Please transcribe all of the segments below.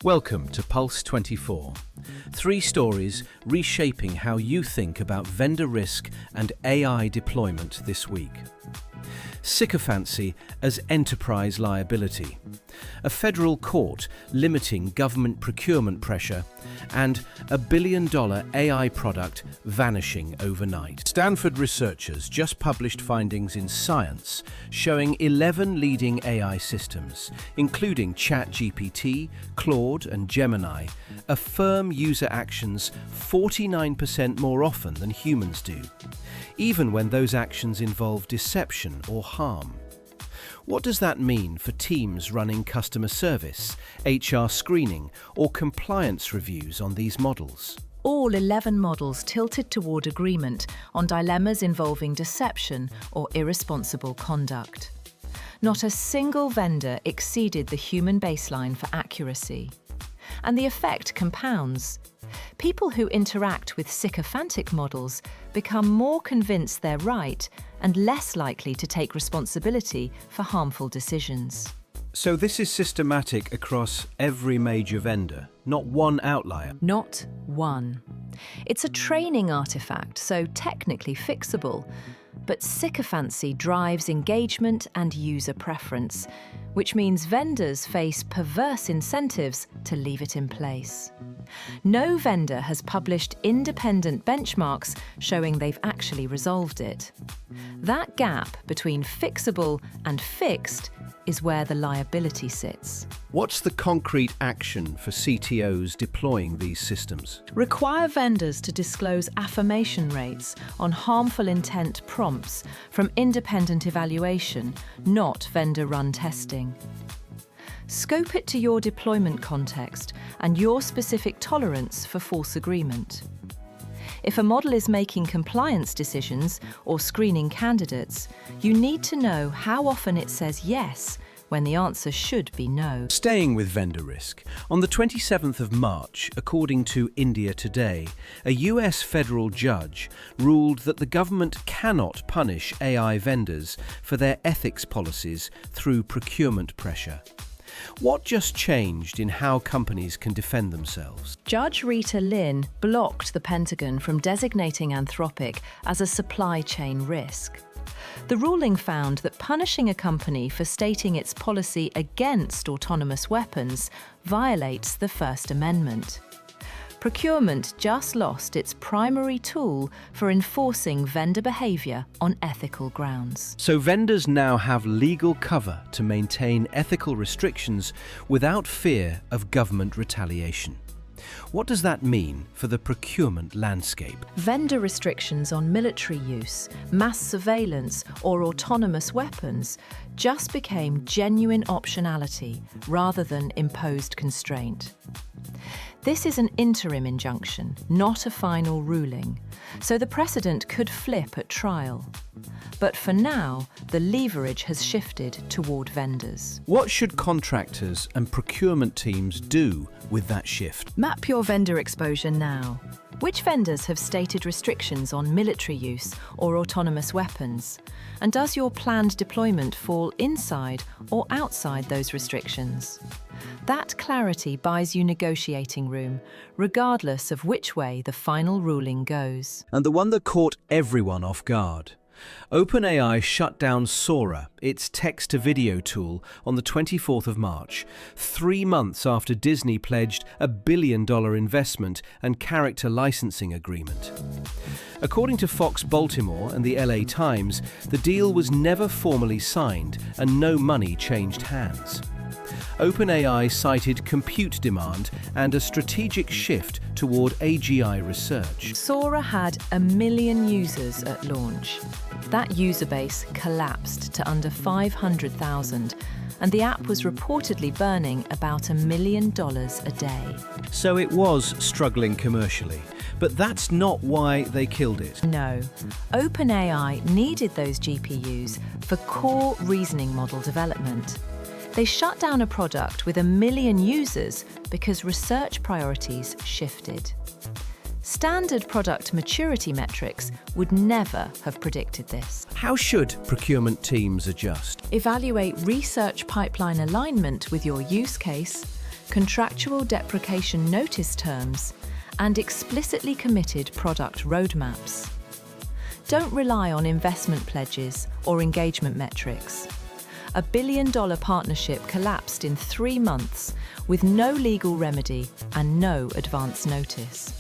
Welcome to Pulse 24. 3 stories reshaping how you think about vendor risk and AI deployment this week. Sycophancy as enterprise liability, a federal court limiting government procurement pressure, and a billion-dollar AI product vanishing overnight. Stanford researchers just published findings in Science showing 11 leading AI systems, including ChatGPT, Claude, and Gemini, affirm user actions 49% more often than humans do, even when those actions involve deception or harm. What does that mean for teams running customer service, HR screening, or compliance reviews on these models? All 11 models tilted toward agreement on dilemmas involving deception or irresponsible conduct. Not a single vendor exceeded the human baseline for accuracy. And the effect compounds. People who interact with sycophantic models become more convinced they're right and less likely to take responsibility for harmful decisions. So this is systematic across every major vendor, not one outlier? Not one. It's a training artifact, so technically fixable. But sycophancy drives engagement and user preference, which means vendors face perverse incentives to leave it in place. No vendor has published independent benchmarks showing they've actually resolved it. That gap between fixable and fixed is where the liability sits. What's the concrete action for CTOs deploying these systems? Require vendors to disclose affirmation rates on harmful intent prompts from independent evaluation, not vendor-run testing. Scope it to your deployment context and your specific tolerance for false agreement. If a model is making compliance decisions or screening candidates, you need to know how often it says yes when the answer should be no. Staying with vendor risk, on the 27th of March, according to India Today, a US federal judge ruled that the government cannot punish AI vendors for their ethics policies through procurement pressure. What just changed in how companies can defend themselves? Judge Rita Lynn blocked the Pentagon from designating Anthropic as a supply chain risk. The ruling found that punishing a company for stating its policy against autonomous weapons violates the First Amendment. Procurement just lost its primary tool for enforcing vendor behavior on ethical grounds. So vendors now have legal cover to maintain ethical restrictions without fear of government retaliation. What does that mean for the procurement landscape? Vendor restrictions on military use, mass surveillance, or autonomous weapons just became genuine optionality rather than imposed constraint. This is an interim injunction, not a final ruling, so the precedent could flip at trial. But for now, the leverage has shifted toward vendors. What should contractors and procurement teams do with that shift? Map your vendor exposure now. Which vendors have stated restrictions on military use or autonomous weapons? And does your planned deployment fall inside or outside those restrictions? That clarity buys you negotiating room, regardless of which way the final ruling goes. And the one that caught everyone off guard. OpenAI shut down Sora, its text-to-video tool, on the 24th of March, 3 months after Disney pledged a billion-dollar investment and character licensing agreement. According to Fox Baltimore and the LA Times, the deal was never formally signed and no money changed hands. OpenAI cited compute demand and a strategic shift toward AGI research. Sora had 1 million users at launch. That user base collapsed to under 500,000, and the app was reportedly burning about $1 million a day. So it was struggling commercially, but that's not why they killed it. No. OpenAI needed those GPUs for core reasoning model development. They shut down a product with 1 million users because research priorities shifted. Standard product maturity metrics would never have predicted this. How should procurement teams adjust? Evaluate research pipeline alignment with your use case, contractual deprecation notice terms, and explicitly committed product roadmaps. Don't rely on investment pledges or engagement metrics. A billion-dollar partnership collapsed in 3 months with no legal remedy and no advance notice.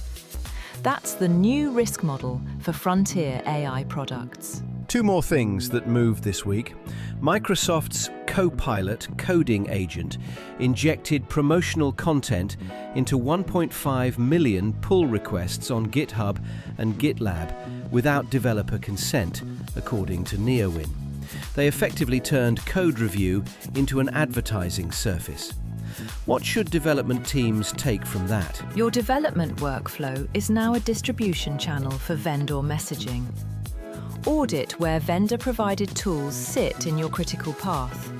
That's the new risk model for frontier AI products. 2 more things that moved this week. Microsoft's Copilot coding agent injected promotional content into 1.5 million pull requests on GitHub and GitLab without developer consent, according to Neowin. They effectively turned code review into an advertising surface. What should development teams take from that? Your development workflow is now a distribution channel for vendor messaging. Audit where vendor-provided tools sit in your critical path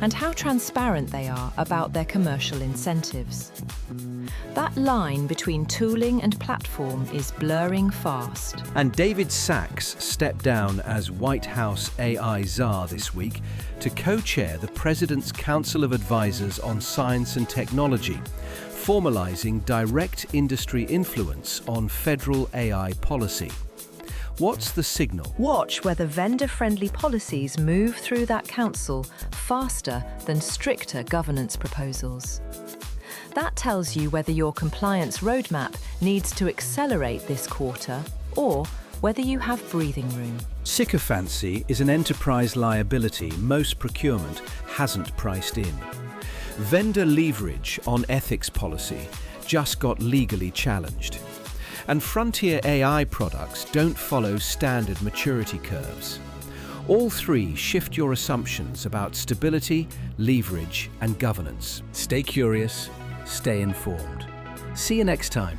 and how transparent they are about their commercial incentives. That line between tooling and platform is blurring fast. And David Sachs stepped down as White House AI czar this week to co-chair the President's Council of Advisors on Science and Technology, formalizing direct industry influence on federal AI policy. What's the signal? Watch whether vendor-friendly policies move through that council faster than stricter governance proposals. That tells you whether your compliance roadmap needs to accelerate this quarter or whether you have breathing room. Sycophancy is an enterprise liability most procurement hasn't priced in. Vendor leverage on ethics policy just got legally challenged. And frontier AI products don't follow standard maturity curves. All 3 shift your assumptions about stability, leverage, and governance. Stay curious, stay informed. See you next time.